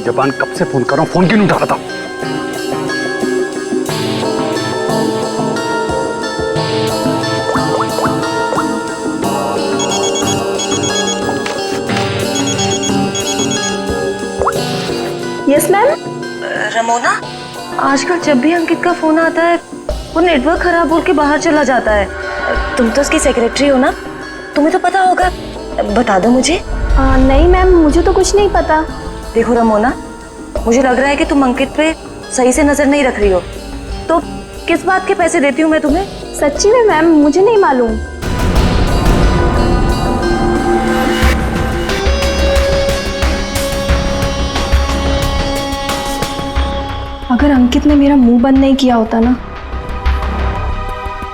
जबान कब से फोन कर रहा हूँ, फोन क्यों नहीं उठा रहा था? Yes ma'am. रमोना, आजकल जब भी अंकित का फोन आता है वो नेटवर्क खराब बोल के बाहर चला जाता है। तुम तो उसकी सेक्रेटरी हो ना, तुम्हें तो पता होगा, बता दो मुझे। नहीं मैम, मुझे तो कुछ नहीं पता। देखो रमोना, मुझे लग रहा है कि तुम अंकित पे सही से नजर नहीं रख रही हो। तो किस बात के पैसे देती हूँ मैं तुम्हें? सच्ची में मैम, मुझे नहीं मालूम। अगर अंकित ने मेरा मुंह बंद नहीं किया होता ना,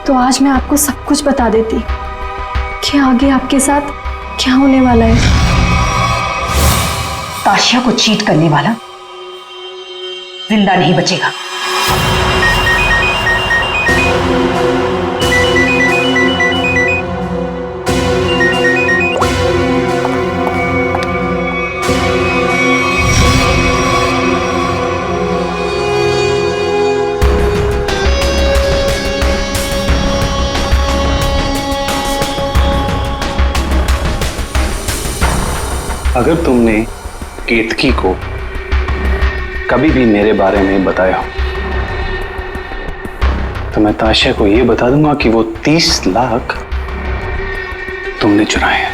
तो आज मैं आपको सब कुछ बता देती कि आगे आपके साथ क्या होने वाला है। ताशिया को चीट करने वाला जिंदा नहीं बचेगा। अगर तुमने केतकी को कभी भी मेरे बारे में बताया तो मैं ताशिया को यह बता दूंगा कि वो 30 लाख तुमने चुराए हैं।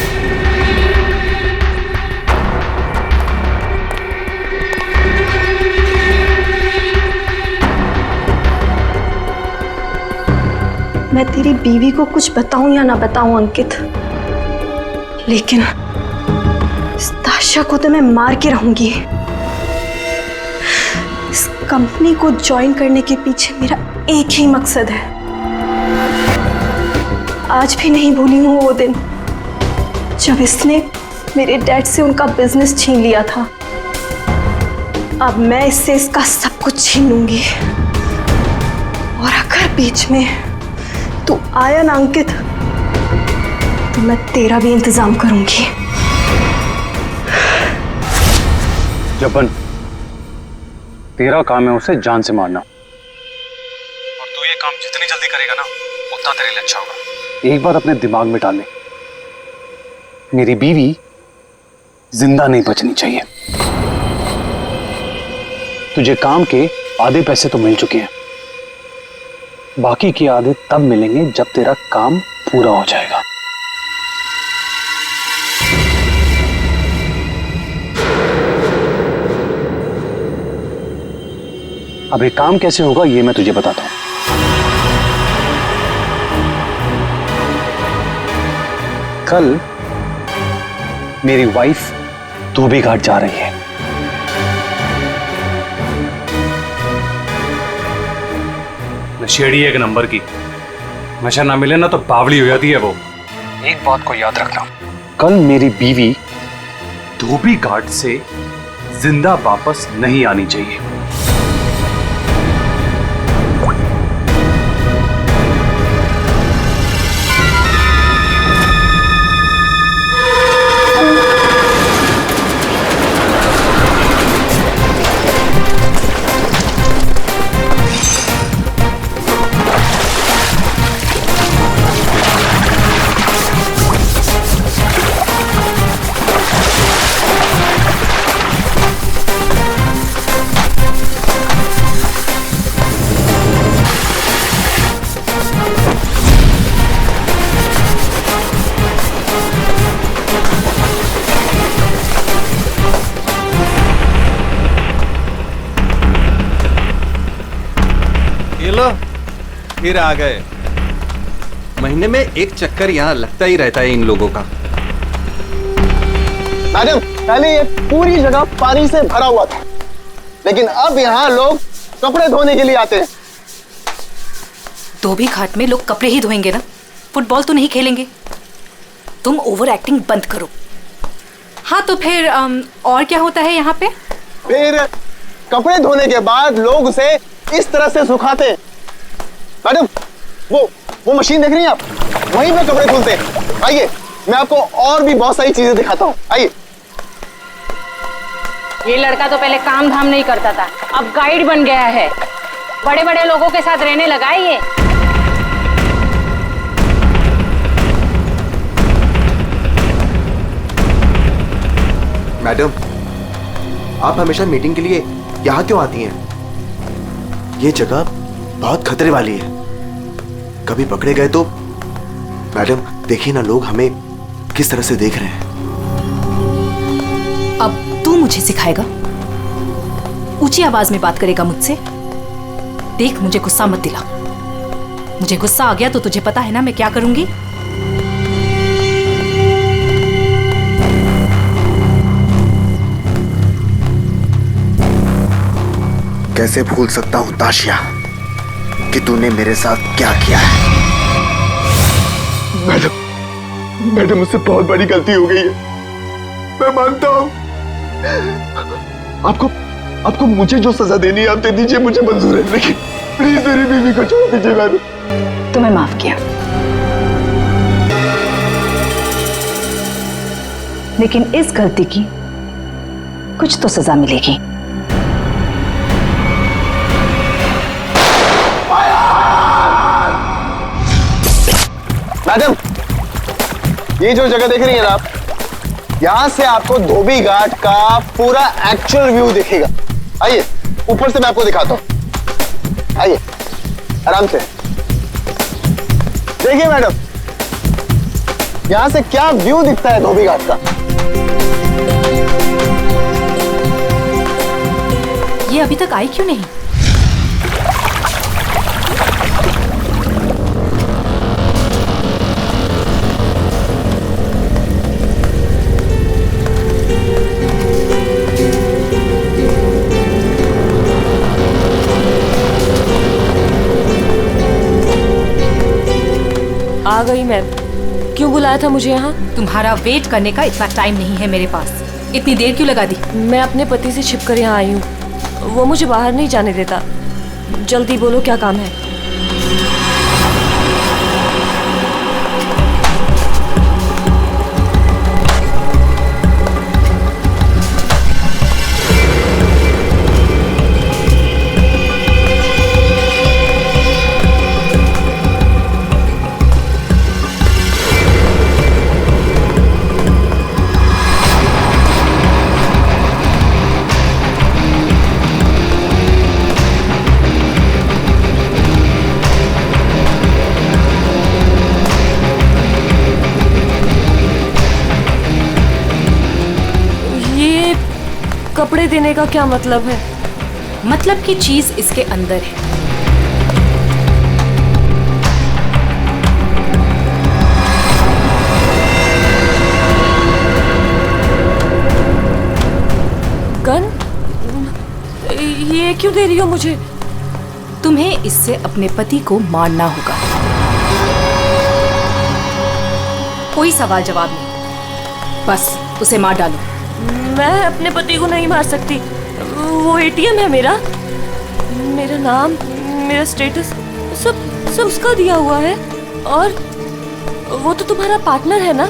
मैं तेरी बीवी को कुछ बताऊं या ना बताऊं अंकित, लेकिन इस ताशिया को तो मैं मार के रहूंगी। इस कंपनी को ज्वाइन करने के पीछे मेरा एक ही मकसद है। आज भी नहीं भूली हूं वो दिन जब इसने मेरे डैड से उनका बिजनेस छीन लिया था। अब मैं इससे इसका सब कुछ छीन लूंगी। और अगर बीच में तू आया ना अंकित, तो मैं तेरा भी इंतजाम करूंगी। जबन, तेरा काम है उसे जान से मारना, और तू ये काम जितनी जल्दी करेगा ना उतना तेरे लिए अच्छा होगा। एक बात अपने दिमाग में डाल ले, मेरी बीवी जिंदा नहीं बचनी चाहिए। तुझे काम के आधे पैसे तो मिल चुके हैं, बाकी के आधे तब मिलेंगे जब तेरा काम पूरा हो जाएगा। अब ये काम कैसे होगा ये मैं तुझे बताता हूं। कल मेरी वाइफ धोबी घाट जा रही है। नशेड़ी एक नंबर की, नशा ना मिले ना तो बावली हो जाती है वो। एक बात को याद रखना, कल मेरी बीवी धोबी घाट से जिंदा वापस नहीं आनी चाहिए। फिर आ गए। महीने में एक चक्कर यहाँ लगता ही रहता है इन लोगों का। मैडम, पहले ये पूरी जगह पानी से भरा हुआ था, लेकिन अब यहाँ लोग कपड़े धोने के लिए आते हैं। धोबी घाट में लोग कपड़े ही धोएंगे ना, फुटबॉल तो नहीं खेलेंगे। तुम ओवर एक्टिंग बंद करो। हाँ तो फिर और क्या होता है यहाँ पे? फिर कपड़े धोने के बाद लोग उसे इस तरह से सुखाते हैं। मैडम, वो मशीन देख रही हैं आप, वहीं पे कपड़े धुलते हैं। आइए, मैं आपको और भी बहुत सारी चीजें दिखाता हूँ। आइए। ये लड़का तो पहले काम धाम नहीं करता था, अब गाइड बन गया है। बड़े बड़े लोगों के साथ रहने लगा है ये। मैडम, आप हमेशा मीटिंग के लिए यहाँ क्यों आती हैं? ये जगह बहुत खतरे वाली है, कभी पकड़े गए तो। मैडम देखिए ना, लोग हमें किस तरह से देख रहे हैं। अब तू मुझे सिखाएगा? ऊंची आवाज में बात करेगा मुझसे? देख, मुझे गुस्सा मत दिला। मुझे गुस्सा आ गया तो तुझे पता है ना मैं क्या करूंगी। कैसे भूल सकता हूं ताशिया कि तूने मेरे साथ क्या किया है। मैडम मुझसे बहुत बड़ी गलती हो गई है, मैं मानता हूँ। आपको मुझे जो सजा देनी है आप दे दीजिए, मुझे मंजूर है, लेकिन प्लीज मेरी बीवी को छोड़ दीजिए। मैडम तुम्हें माफ किया, लेकिन इस गलती की कुछ तो सजा मिलेगी। मैडम, ये जो जगह देख रही है ना आप, यहां से आपको धोबी घाट का पूरा एक्चुअल व्यू दिखेगा। आइए ऊपर से मैं आपको दिखाता हूं, आइए आराम से देखिए मैडम, यहां से क्या व्यू दिखता है धोबी घाट का। ये अभी तक आई क्यों नहीं? आ गई मैम। क्यों बुलाया था मुझे यहाँ? तुम्हारा वेट करने का इतना टाइम नहीं है मेरे पास। इतनी देर क्यों लगा दी? मैं अपने पति से छिपकर यहाँ आई हूँ, वो मुझे बाहर नहीं जाने देता। जल्दी बोलो क्या काम है। कपड़े देने का क्या मतलब है? मतलब की चीज इसके अंदर है। गन? ये क्यों दे रही हो मुझे? तुम्हें इससे अपने पति को मारना होगा। कोई सवाल जवाब नहीं, बस उसे मार डालो। मैं अपने पति को नहीं मार सकती, वो एटीएम है मेरा। मेरा नाम, मेरा स्टेटस सब उसका दिया हुआ है। और वो तो तुम्हारा पार्टनर है ना,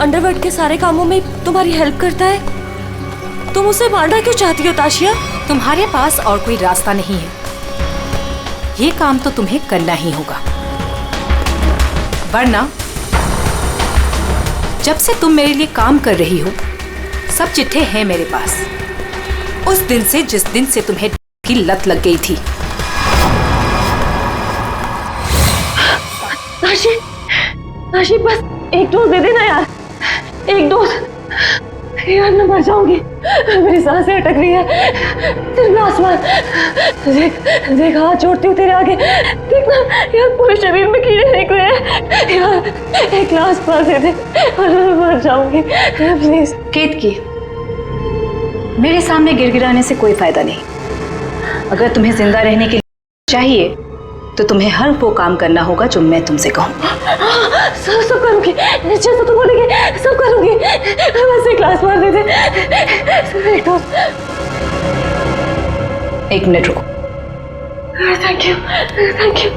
अंडरवर्ल्ड के सारे कामों में तुम्हारी हेल्प करता है। तुम उसे मारना क्यों चाहती हो ताशिया? तुम्हारे पास और कोई रास्ता नहीं है, ये काम तो तुम्हें करना ही होगा, वरना जब से तुम मेरे लिए काम कर रही हो सब चिट्ठे हैं मेरे पास, उस दिन से जिस दिन से तुम्हें की लत लग गई थी। आशी बस एक डोज दे देना यार, एक डोज। यार मैं मर जाऊंगी, मेरी सांसें अटक रही है। तेरे आसमान देख हाथ जोड़ती हूँ तेरे आगे, देखना यार पूरे शरीर में कीड़े निकले हैं। यार एक ग्लास पास दे दे और मैं मर जाऊंगी प्लीज। केतकी, मेरे सामने गिड़गिड़ाने से कोई फायदा नहीं। अगर तुम्हें जिंदा रहने के लिए चाहिए तो तुम्हें हर वो काम करना होगा जो मैं तुमसे कहूँ। सब करूंगी, जैसा तुम बोलेगी सब करूंगी। बस एक ग्लास मार दे दे। एक मिनट रुको। Thank you, thank you.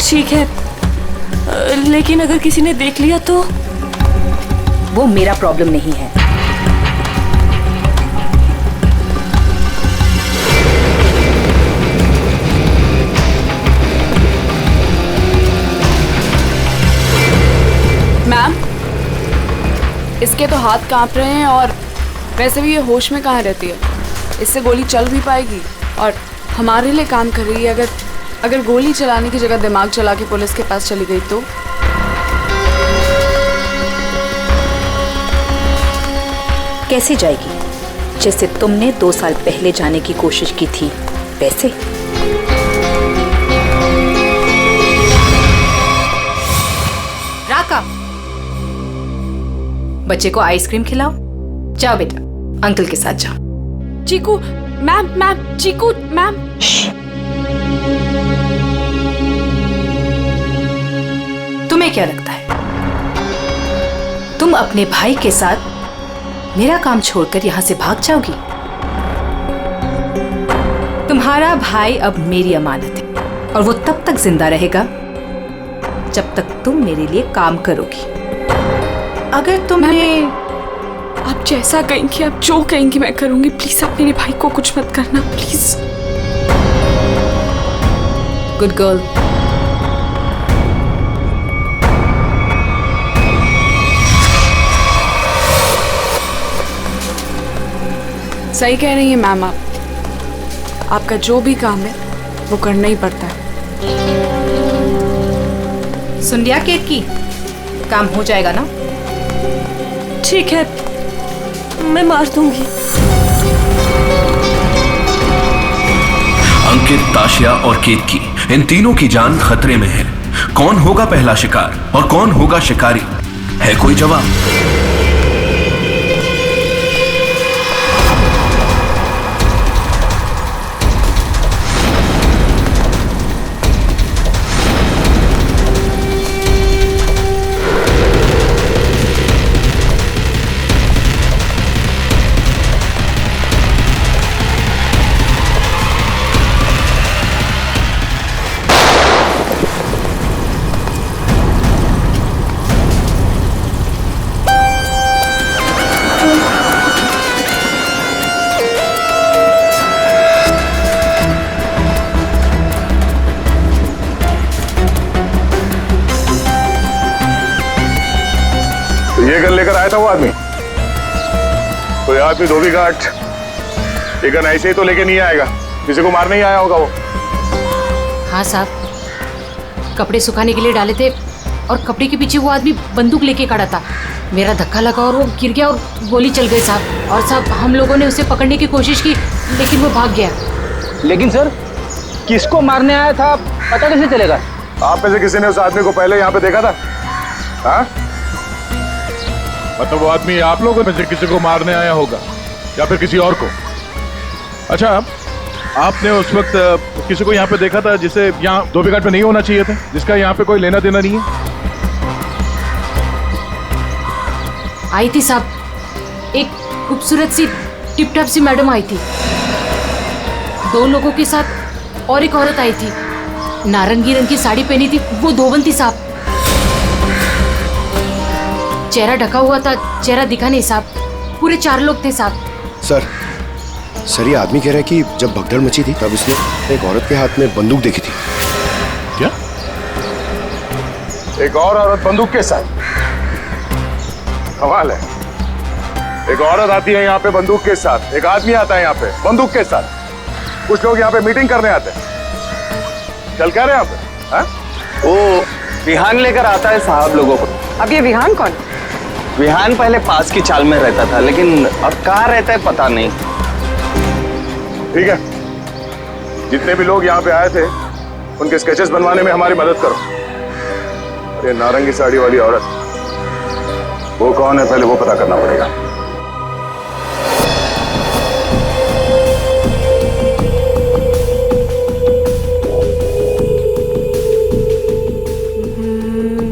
ठीक है, लेकिन अगर किसी ने देख लिया तो? वो मेरा प्रॉब्लम नहीं है। मैम, इसके तो हाथ कांप रहे हैं और वैसे भी ये होश में कहाँ रहती है। इससे गोली चल भी पाएगी और हमारे लिए काम कर रही है। अगर गोली चलाने की जगह दिमाग चला के पुलिस के पास चली गई तो? कैसे जाएगी? जैसे तुमने 2 साल पहले जाने की कोशिश की थी वैसे। राका, बच्चे को आइसक्रीम खिलाओ। जाओ बेटा, अंकल के साथ जाओ। चीकू मैम, चीकू मैम। तुम्हें क्या लगता है तुम अपने भाई के साथ मेरा काम छोड़कर यहां से भाग जाओगी? तुम्हारा भाई अब मेरी अमानत है और वो तब तक जिंदा रहेगा जब तक तुम मेरे लिए काम करोगी। अगर तुम्हें आप जैसा कहेंगी, आप जो कहेंगी मैं करूंगी। प्लीज आप मेरे भाई को कुछ मत करना, प्लीज। Good girl. सही कह रही हैं मैम आप। आपका जो भी काम है वो करना ही पड़ता है। सुन लिया केत की? काम हो जाएगा ना? ठीक है, मैं मार दूंगी। अंकित, ताशिया और केतकी, इन तीनों की जान खतरे में है। कौन होगा पहला शिकार और कौन होगा शिकारी? है कोई जवाब? ये गन लेकर आया था वो आदमी? कोई आदमी धोबी घाट ये गन ऐसे ही तो लेके नहीं आएगा। किसी को मारने ही आया होगा वो। हाँ साहब, कपड़े सुखाने के लिए डाले थे और कपड़े के पीछे वो आदमी बंदूक लेके खड़ा था। मेरा धक्का लगा और वो गिर गया और गोली चल गई साहब। और साहब हम लोगों ने उसे पकड़ने की कोशिश की लेकिन वो भाग गया। लेकिन सर, किसको मारने आया था पता कैसे चलेगा? आप में से किसी ने उस आदमी को पहले यहाँ पे देखा था? हाँ? मतलब वो आदमी आप लोगों में से किसी को मारने आया होगा या फिर किसी और को? अच्छा, आपने उस वक्त किसी को यहाँ पे देखा था जिसे यहाँ धोबी घाट पे नहीं होना चाहिए था, जिसका यहाँ पे कोई लेना देना नहीं है? आई थी साहब, एक खूबसूरत सी टिप टॉप सी मैडम आई थी। 2 लोगों के साथ और एक औरत आई थी। नारंगी रंग की साड़ी पहनी थी, वो धोबन थी साहब। चेहरा ढका हुआ था, चेहरा दिखा नहीं साहब। पूरे 4 लोग थे साहब। सर ये आदमी कह रहा है कि जब भगदड़ मची थी तब उसने एक औरत के हाथ में बंदूक देखी थी। क्या? एक और औरत बंदूक के साथ? कमाल है। एक औरत आती है यहाँ पे बंदूक के साथ, एक आदमी आता है यहाँ पे बंदूक के साथ। कुछ लोग यहाँ पे मीटिंग करने आते हैं। चल क्या रहे हैं आप? हाँ? वो विहान लेकर आता है साहब लोगों को। अब ये विहान कौन? विहान पहले पास की चाल में रहता था, लेकिन अब कहाँ रहता है पता नहीं। ठीक है, जितने भी लोग यहाँ पे आए थे उनके स्केचेस बनवाने में हमारी मदद करो। अरे नारंगी साड़ी वाली औरत, वो कौन है पहले वो पता करना पड़ेगा।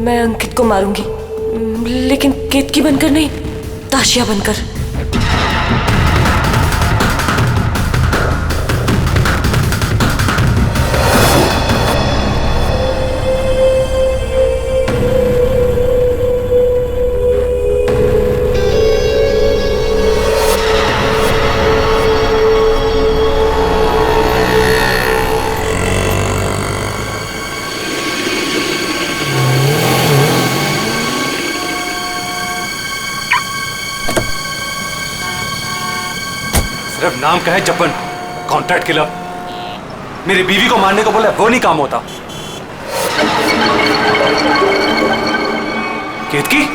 मैं अंकित को मारूंगी, लेकिन केतकी बनकर नहीं, ताशिया बनकर। सिर्फ नाम का है जब्बन, कॉन्ट्रैक्ट किलर। मेरी बीवी को मारने को बोले वो नहीं काम होता। केतकी,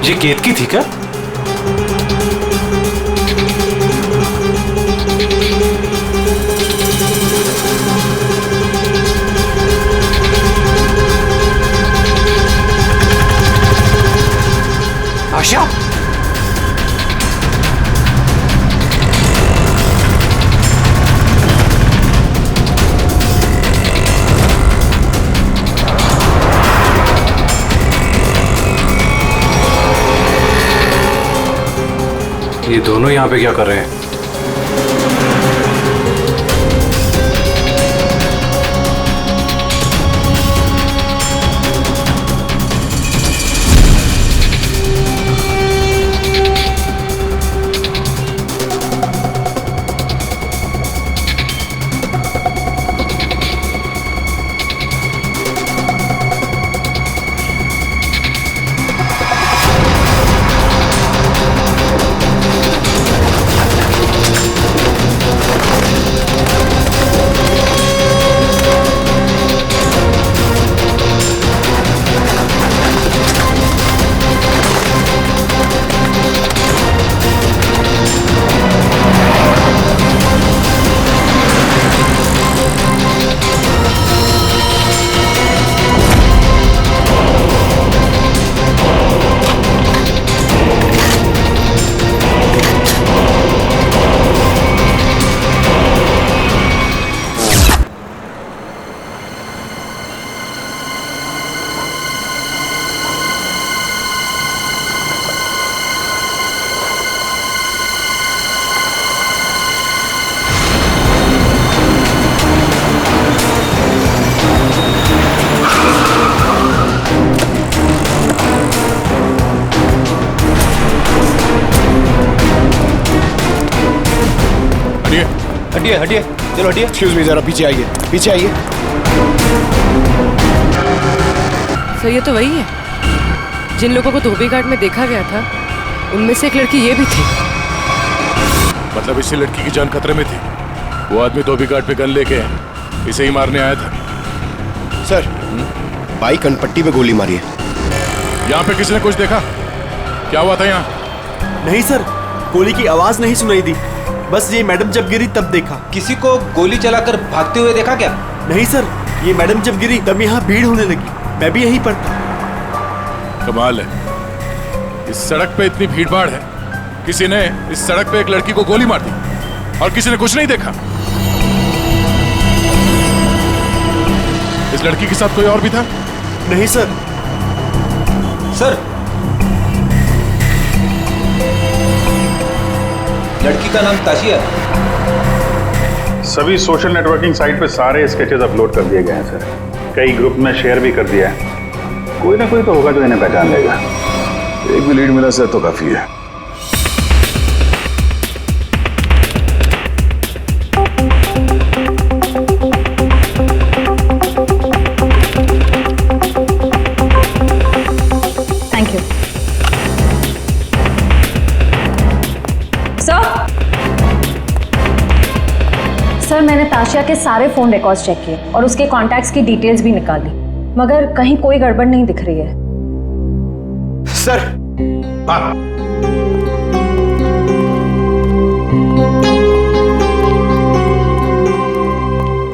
ये केतकी थी क्या? आशा, ये दोनों यहाँ पे क्या कर रहे हैं? हटिए हटिए, चलो हटिए। एक्सक्यूज मी, जरा पीछे आइए, पीछे आइए। सर ये तो वही है जिन लोगों को धोबी घाट में देखा गया था, उनमें से एक लड़की ये भी थी। मतलब इससे लड़की की जान खतरे में थी। वो आदमी धोबी घाट पे गन लेके इसे ही मारने आया था। सर, बाइक कनपट्टी पे गोली मारी है। यहाँ पे किसी ने कुछ देखा? क्या हुआ था यहाँ? नहीं सर, गोली की आवाज नहीं सुनाई दी, बस ये मैडम जब गिरी तब देखा। किसी को गोली चलाकर भागते हुए देखा क्या? नहीं सर, ये मैडम जब गिरी तब यहाँ भीड़ होने लगी, मैं भी यहीं पर था। कमाल है, इस सड़क पे इतनी भीड़ भाड़ है, किसी ने इस सड़क पे एक लड़की को गोली मार दी और किसी ने कुछ नहीं देखा। इस लड़की के साथ कोई और भी था? नहीं सर। सर, लड़की का नाम ताशिया है। सभी सोशल नेटवर्किंग साइट पे सारे स्केचेस अपलोड कर दिए गए हैं सर। कई ग्रुप में शेयर भी कर दिया है। कोई ना कोई तो होगा जो इन्हें पहचान लेगा। एक भी लीड मिला सर तो काफी है। थैंक यू सर, मैंने ताशिया के सारे फोन रिकॉर्ड्स चेक किए और उसके कॉन्टैक्ट्स की डिटेल्स भी निकाली, मगर कहीं कोई गड़बड़ नहीं दिख रही है। सर,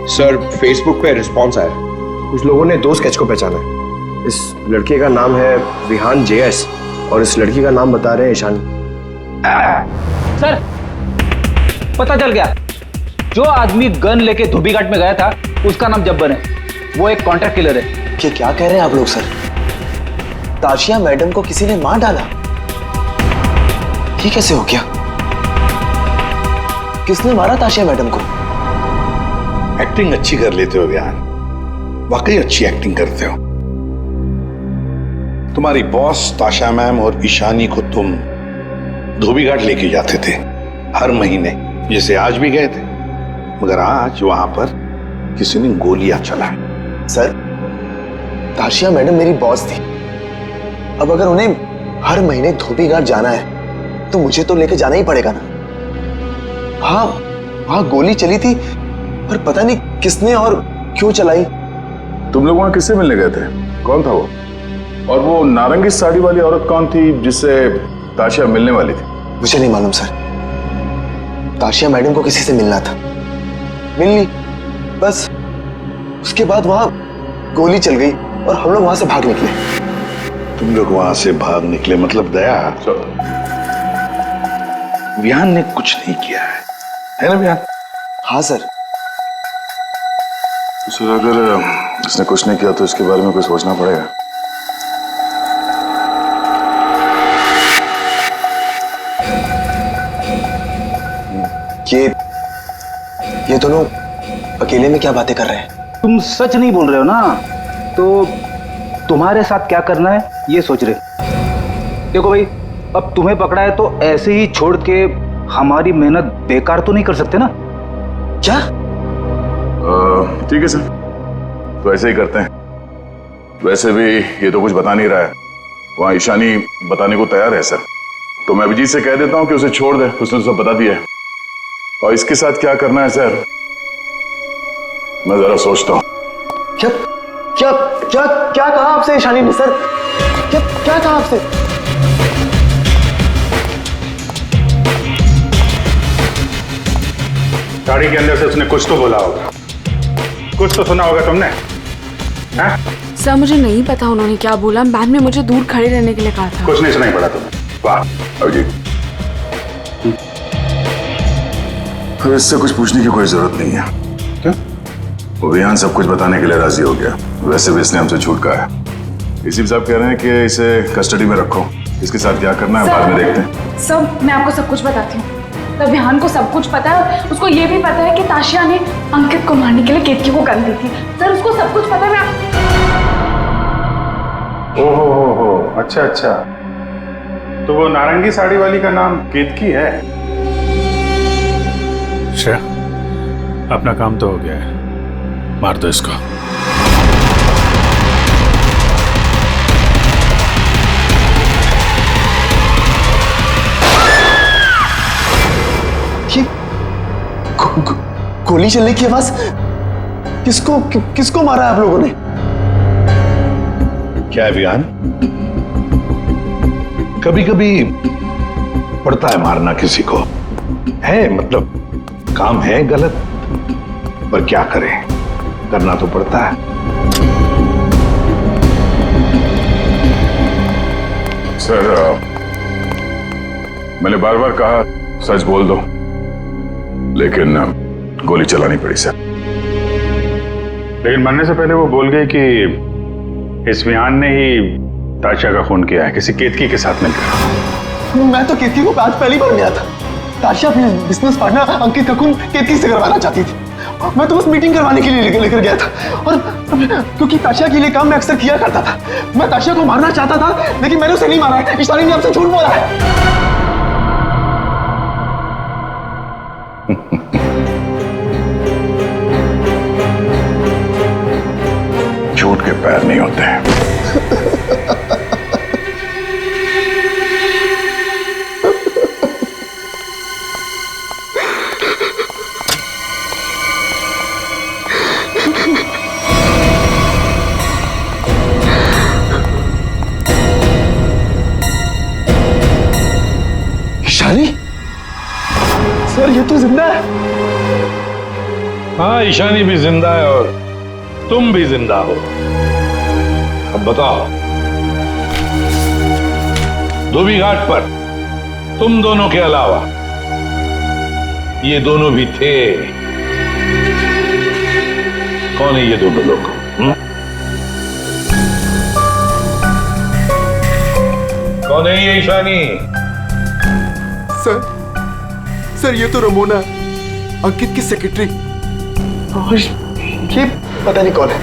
सर, फेसबुक पे रिस्पॉन्स आया। कुछ लोगों ने 2 स्केच को पहचाना है। इस लड़के का नाम है विहान JS और इस लड़की का नाम बता रहे हैं ईशानी। सर, पता चल गया। जो आदमी गन लेके धोबी घाट में गया था उसका नाम जब्बन है। वो एक कॉन्ट्रैक्ट किलर है। ये क्या कह रहे हैं आप लोग सर? ताशिया मैडम को किसी ने मार डाला? ये कैसे हो गया? किसने मारा ताशिया मैडम को? एक्टिंग अच्छी कर लेते हो विहान, वाकई अच्छी एक्टिंग करते हो। तुम्हारी बॉस ताशा मैम और ईशानी को तुम धोबी घाट लेके जाते थे हर महीने, जैसे आज भी गए थे। मगर आज वहां पर किसी ने गोलियां चलाई। सर, ताशिया मैडम मेरी बॉस थी। अब अगर उन्हें हर महीने धोबी घाट जाना है तो मुझे तो लेके जाना ही पड़ेगा ना। हाँ, वहां गोली चली थी, पर पता नहीं किसने और क्यों चलाई। तुम लोग वहां किससे मिलने गए थे? कौन था वो? और वो नारंगी साड़ी वाली औरत कौन थी जिससे ताशिया मिलने वाली थी? मुझे नहीं मालूम सर। ताशिया मैडम को किसी से मिलना था, मिल ली, बस उसके बाद वहां गोली चल गई और हम लोग वहां से भाग निकले। तुम लोग वहां से भाग निकले मतलब दया, विहान ने कुछ नहीं किया है ना विहान? हाँ सर। तो सर अगर इसने कुछ नहीं किया तो इसके बारे में कुछ सोचना पड़ेगा। ये दोनों अकेले में क्या बातें कर रहे हैं? तुम सच नहीं बोल रहे हो ना, तो तुम्हारे साथ क्या करना है ये सोच रहे। देखो भाई, अब तुम्हें पकड़ा है तो ऐसे ही छोड़ के हमारी मेहनत बेकार तो नहीं कर सकते ना। क्या? ठीक है सर, तो ऐसे ही करते हैं। वैसे भी ये तो कुछ बता नहीं रहा है, वहां ईशानी बताने को तैयार है सर, तो मैं अभिजीत से कह देता हूं कि उसे छोड़ दे, उसने तो सब बता दिया है। और इसके साथ क्या करना है सर, मैं जरा सोचता हूं। क्या क्या क्या क्या कहा आपसे ईशानी ने सर? क्या क्या कहा आपसे? गाड़ी के अंदर से उसने कुछ तो बोला होगा, कुछ तो सुना होगा तुमने। हाँ? सर मुझे नहीं पता उन्होंने क्या बोला, मैम ने मुझे दूर खड़े रहने के लिए कहा था। कुछ नहीं सुनाई पड़ा तुम्हें? वाह अभिजीत, फिर इससे कुछ पूछने की कोई जरूरत नहीं है। क्यों? वो विहान सब कुछ बताने के लिए राजी हो गया। वैसे भी इसने हमसे झूठ कहा है। इसी साहब कह रहे हैं कि इसे कस्टडी में रखो, इसके साथ क्या करना है बाद में देखते हैं। सब मैं आपको सब कुछ बताती हूँ। तब विहान को सब कुछ पता है, उसको ये भी पता है कि ताशिया ने अंकित को मारने के लिए केतकी को गन दी थी। सर उसको सब कुछ पता है। ओहो, अच्छा अच्छा, तो वो नारंगी साड़ी वाली का नाम केतकी है। श्रेया, अपना काम तो हो गया है, मार दो इसको। ये गोली चलने की आवाज, किसको मारा है आप लोगों ने? क्या है विहान, कभी कभी पड़ता है मारना किसी को, है मतलब काम है गलत, पर क्या करें, करना तो पड़ता है। सर मैंने बार बार कहा सच बोल दो, लेकिन गोली चलानी पड़ी सर। लेकिन मरने से पहले वो बोल गई कि इस विहान ने ही ताशिया का खून किया है, किसी केतकी के साथ मिलकर। मैं तो केतकी को आज पहली बार मिला था। ताशिया अपने बिजनेस पार्टनर अंकित का खून केतकी से करवाना चाहती थी। मैं तो बस मीटिंग करवाने के लिए लेकर गया था, और क्योंकि ताशिया के लिए काम मैं अक्सर किया करता था। मैं ताशिया को मारना चाहता था, लेकिन मैंने उसे नहीं मारा है। ईशानी ने आपसे झूठ बोला है। झूठ के पैर नहीं होते हैं। ईशानी सर, ये तो जिंदा है। हाँ, ईशानी भी जिंदा है और तुम भी जिंदा हो। अब बताओ, धोबी घाट पर तुम दोनों के अलावा ये दोनों भी थे। कौन है ये दोनों लोग? कौन है ये ईशानी? सर ये तो रमोना, अंकित की सेक्रेटरी। ये पता नहीं कौन है।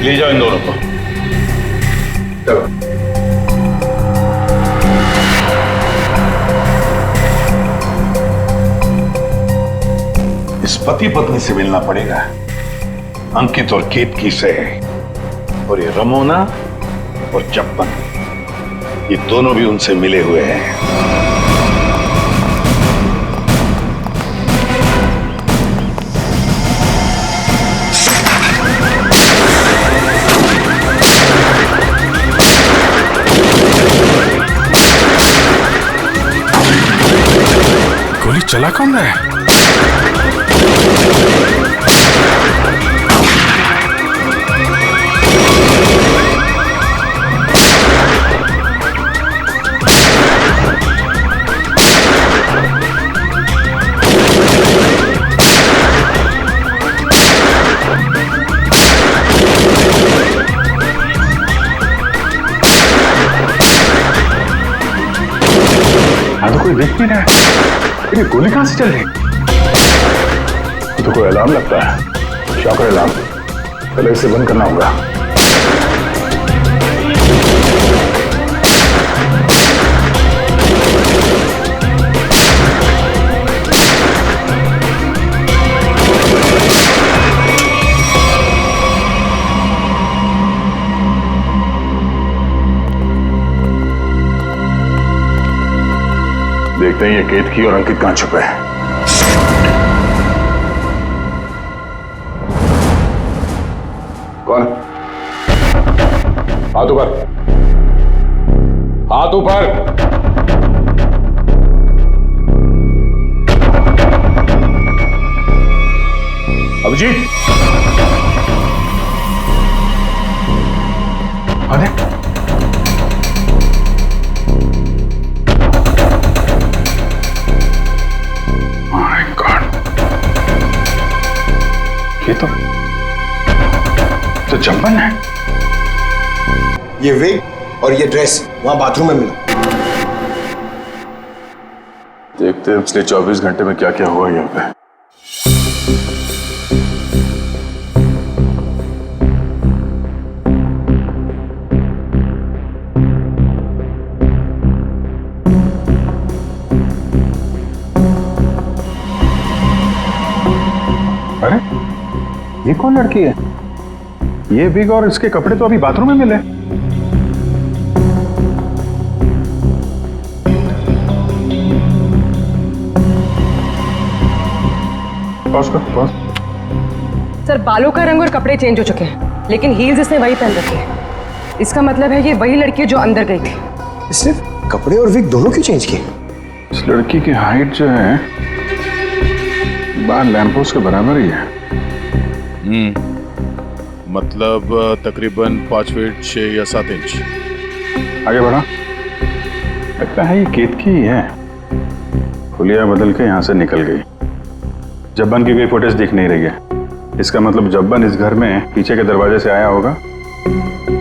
ले जाओ इन दोनों को। चलो। पति पत्नी से मिलना पड़ेगा, अंकित और केतकी से। और ये रमोना और चप्पन, ये दोनों भी उनसे मिले हुए हैं। गोली चला कौन रहा है? हाँ, तो कोई देख नहीं रहा है। ये गोली कहां से चल रही? तो कोई अलार्म लगता है, शॉकर अलार्म। पहले इसे बंद करना होगा। देखते हैं ये केतकी और अंकित कहां छुपे हैं। कौन? हाथ ऊपर, हाथ ऊपर। अभिजीत, अरे माय गॉड, ये तो चंपन है। ये विग और ये ड्रेस वहां बाथरूम में मिला। देखते हैं पिछले 24 घंटे में क्या क्या हुआ यहाँ पे। अरे ये कौन लड़की है? ये बिग और इसके कपड़े तो अभी बाथरूम में मिले। पॉज कर, पॉज। सर, बालों का रंग और कपड़े चेंज हो चुके हैं, लेकिन हील्स इसने वही पहन रखे हैं। इसका मतलब है ये वही लड़की है जो अंदर गई थी। इसने कपड़े और विग दोनों क्यों चेंज किए? इस लड़की की हाइट जो है बाहर लैंपोस्ट के बराबर ही है। मतलब तकरीबन 5 फीट 6 या 7 इंच। आगे बढ़ा। लगता है ये केतकी ही है। हुलिया बदल के यहाँ से निकल गई। जब्बन की कोई फुटेज दिख नहीं रही है। इसका मतलब जब्बन इस घर में पीछे के दरवाजे से आया होगा।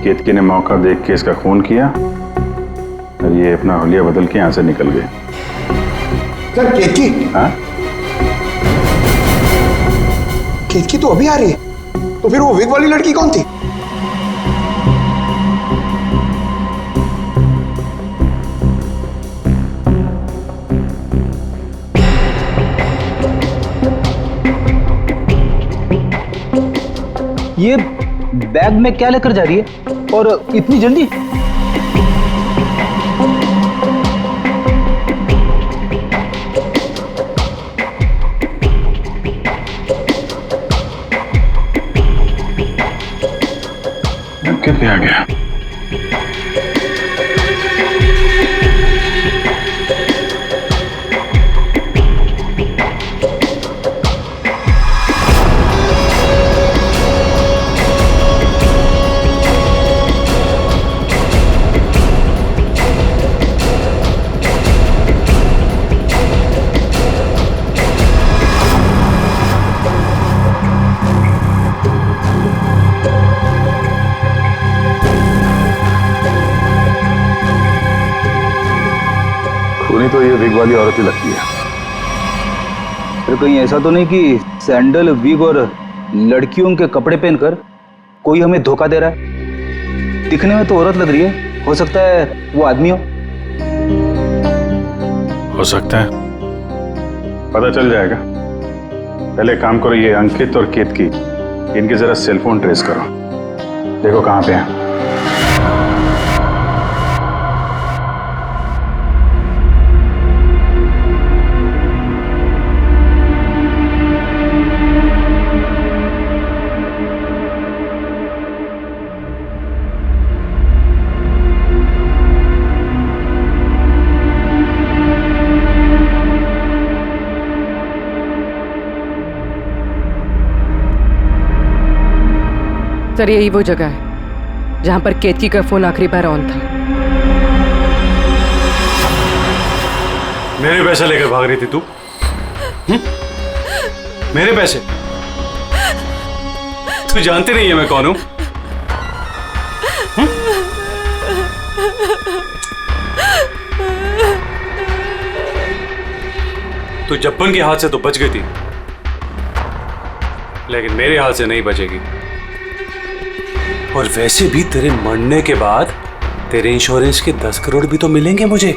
केतकी ने मौका देख के इसका खून किया और ये अपना हुलिया बदल के यहाँ से निकल गए। सर, केतकी? हाँ, केतकी तो अभी आ रही है। तो फिर वो विग वाली लड़की कौन थी? ये बैग में क्या लेकर जा रही है और इतनी जल्दी? कितने आ गया? तो ये विग वाली औरत ही लगती है। फिर कहीं ऐसा तो नहीं कि सैंडल, विग और लड़कियों के कपड़े पहनकर कोई हमें धोखा दे रहा है? दिखने में तो औरत लग रही है, हो सकता है वो आदमी हो सकता है, पता चल जाएगा। पहले काम करो, ये अंकित और केतकी, इनके जरा सेलफोन ट्रेस करो, देखो कहाँ पे हैं। सर यही वो जगह है जहां पर केतकी का फोन आखिरी बार ऑन था। मेरे पैसे लेकर भाग रही थी तू? मेरे पैसे? तू जानती नहीं है मैं कौन हूं? तू जब्बन के हाथ से तो बच गई थी, लेकिन मेरे हाथ से नहीं बचेगी। और वैसे भी तेरे मरने के बाद तेरे इंश्योरेंस के 10 करोड़ भी तो मिलेंगे मुझे।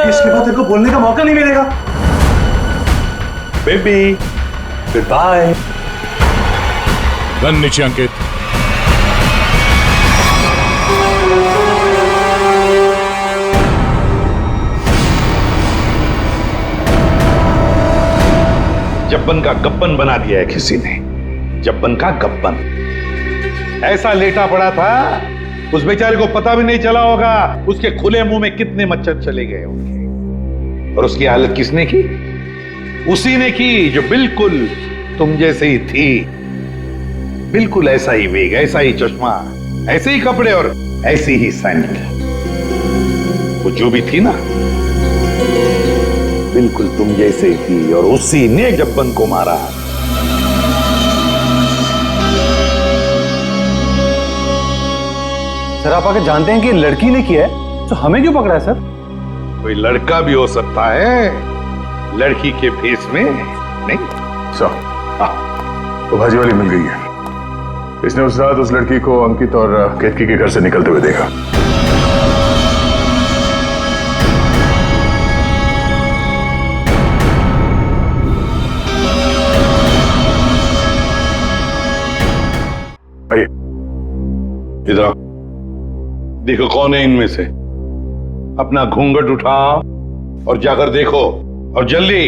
इसके बाद तेरे को बोलने का मौका नहीं मिलेगा। Baby good bye. गन नीचे अंकित। जब्बन का गब्बन बना दिया है किसी ने, जब्बन का गब्बन। ऐसा लेटा पड़ा था, उस बेचारे को पता भी नहीं चला होगा उसके खुले मुंह में कितने मच्छर चले गए होंगे। और उसकी हालत किसने की? उसी ने की जो बिल्कुल तुम जैसे ही थी, बिल्कुल ऐसा ही वेग, ऐसा ही चश्मा, ऐसे ही कपड़े और ऐसी ही सैंडल। वो जो भी थी ना, बिल्कुल तुम जैसे ही थी, और उसी ने जब्बन को मारा। सर आप आके जानते हैं कि लड़की ने किया है, तो हमें क्यों पकड़ा है सर? कोई लड़का भी हो सकता है, लड़की के फेस में नहीं। तो भाजी वाली मिल गई है। इसने उस रात उस लड़की को अंकित और केतकी के घर से निकलते हुए देखा। आइए इधर देखो कौन है इनमें से। अपना घूंघट उठाओ और जाकर देखो, और जल्दी।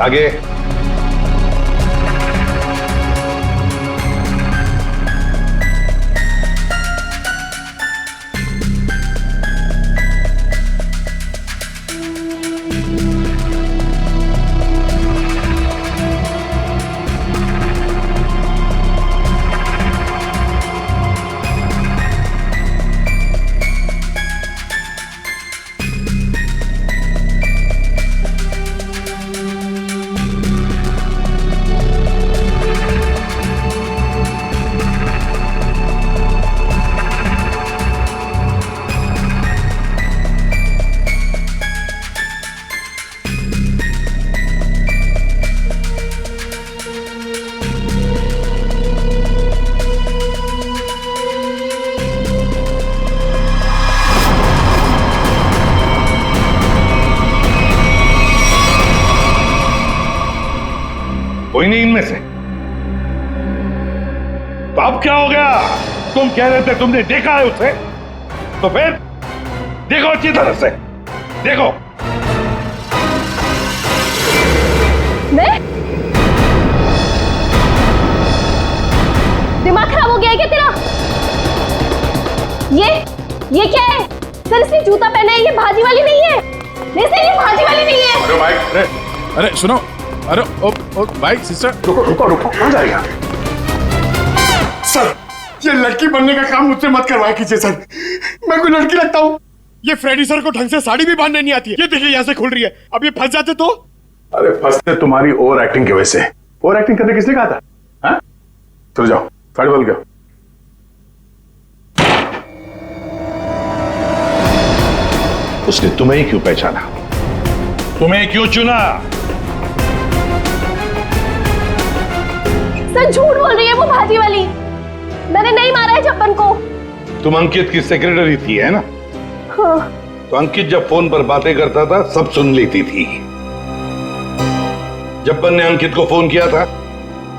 आगे। कोई नहीं इनमें से। तो अब क्या हो गया? तुम कह रहे थे तुमने देखा है उसे, तो फिर देखो अच्छी तरह से देखो। मैं? दिमाग खराब हो गया है क्या तेरा? ये क्या है? सर इसने जूता पहना है, ये भाजी वाली नहीं है। नहीं सर ये भाजी वाली नहीं है। अरे भाई, अरे सुनो, अरे ओ भाई सिस्टर, रुको कहाँ जाएगा? सर ये लड़की बनने का काम मुझसे मत करवाया कीजिए सर, मैं कोई लड़की लगता हूँ? ये फ्रेडी सर को ढंग से साड़ी भी बांधने नहीं आती है। ये देखिए यहाँ से खुल रही है, अब ये फंस जाते तो? अरे फंसते तुम्हारी ओवर एक्टिंग की वजह से। ओवर एक्टिंग करने किसने कहा था? हाँ? चलो जाओ, साड़ी बदल गया। उसने तुम्हें ही क्यों पहचाना? तुम्हें क्यों चुना? सर झूठ बोल रही है वो भाजी वाली। मैंने नहीं मारा है जब्बन को। तुम अंकित की सेक्रेटरी थी, है ना? हाँ। तो अंकित जब फोन पर बातें करता था सब सुन लेती थी। जब्बन ने अंकित को फोन किया था?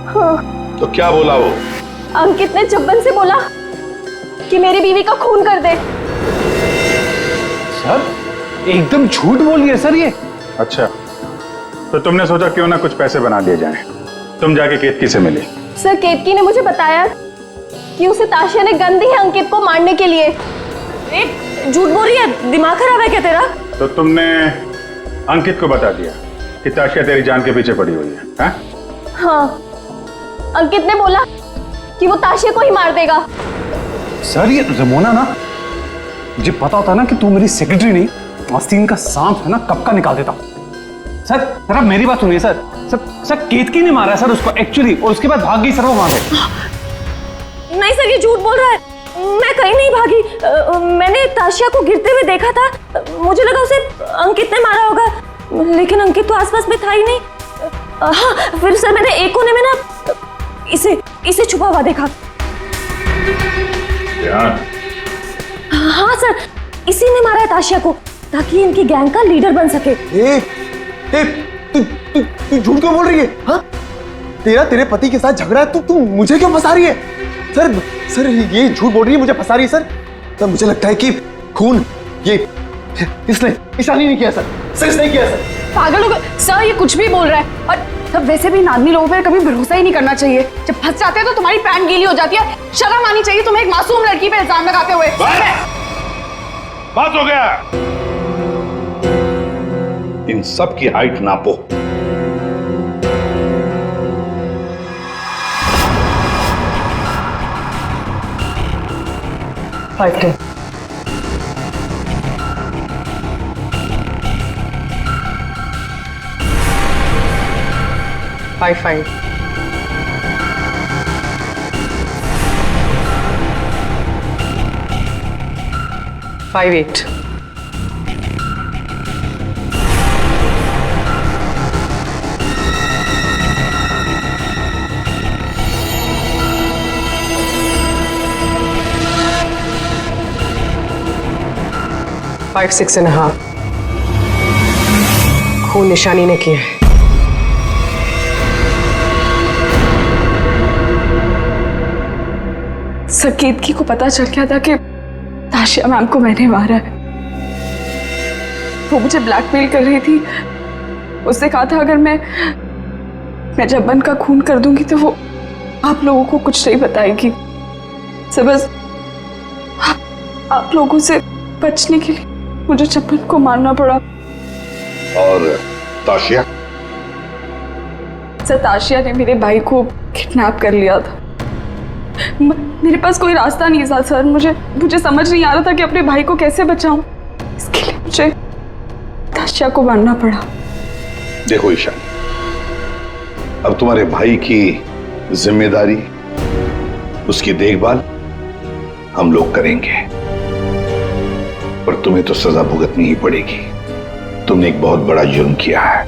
हाँ। तो क्या बोला वो? अंकित ने जब्बन से बोला कि मेरी बीवी का खून कर दे। सर एकदम झूठ बोली है सर ये। अच्छा, तो तुमने सोचा क्यों ना कुछ पैसे बना दिए जाएं। तुम जाके केतकी से मिली। सर केतकी ने मुझे बताया कि उसे ताशिया ने गन दी है अंकित को मारने के लिए। झूठ बोल रही है, दिमाग खराब है क्या तेरा? तो तुमने अंकित को बता दिया कि ताशिया तेरी जान के पीछे पड़ी हुई है, हाँ? हाँ, अंकित ने बोला कि वो ताशिया को ही मार देगा। सर ये रमोना ना, मुझे पता होता ना कि तू मेरी सेक्रेटरी नहीं आस्तीन का सांप है ना, कब का निकाल देता। सर सर आप मेरी बात सुनिए सर। सर केतकी ने मारा है सर उसको एक्चुअली, और उसके बाद भाग गई सर वो वहां से। नहीं सर ये झूठ बोल रहा है, मैं कहीं नहीं भागी। मैंने ताशिया को गिरते हुए देखा था, मुझे लगा उसे अंकित ने मारा होगा, लेकिन अंकित तो आसपास में था ही नहीं। हाँ फिर सर मैंने एक कोने में ना इसे छुपा हुआ देखा। हाँ सर इसी ने मारा है ताशिया को ताकि इनकी गैंग का लीडर बन सके। तू झूठ क्यों बोल रही है? हाँ? तेरे पति के साथ झगड़ा है, तू मुझे क्यों फंसा रही है? सर ये झूठ बोल रही है, मुझे फंसा रही है सर। तो मुझे लगता है कि खून ये इसने ईशानी ने किया सर इसने किया सर। पागल हो गए सर, ये कुछ भी बोल रहा है। और तब वैसे भी इन आदमी लोगों पर कभी भरोसा ही नहीं करना चाहिए। जब फंस जाते हैं तो तुम्हारी पैंट गीली हो जाती है। शर्म आनी चाहिए तुम्हें एक मासूम लड़की पे इल्जाम लगाते हुए। बात हो गया। इन सब की हाइट नापो। फाइव 5 5 5 6.5 खून निशानी ने किया है। सर केतकी को पता चल गया था कि ताशिया मैम को मैंने मारा है। वो मुझे ब्लैकमेल कर रही थी। उसने कहा था अगर मैं जब्बन का खून कर दूंगी तो वो आप लोगों को कुछ नहीं बताएगी। सर बस आप लोगों से बचने के लिए मुझे जब्बन को मारना पड़ा। और ताशिया? सर ताशिया ने मेरे भाई को किडनैप कर लिया था। मेरे पास कोई रास्ता नहीं था सर। मुझे समझ नहीं आ रहा था कि अपने भाई को कैसे बचाऊं। इसके लिए मुझे ताशिया को मारना पड़ा। देखो ईशानी, अब तुम्हारे भाई की जिम्मेदारी, उसकी देखभाल हम लोग करेंगे, पर तुम्हें तो सजा भुगतनी ही पड़ेगी। तुमने एक बहुत बड़ा जुर्म किया है।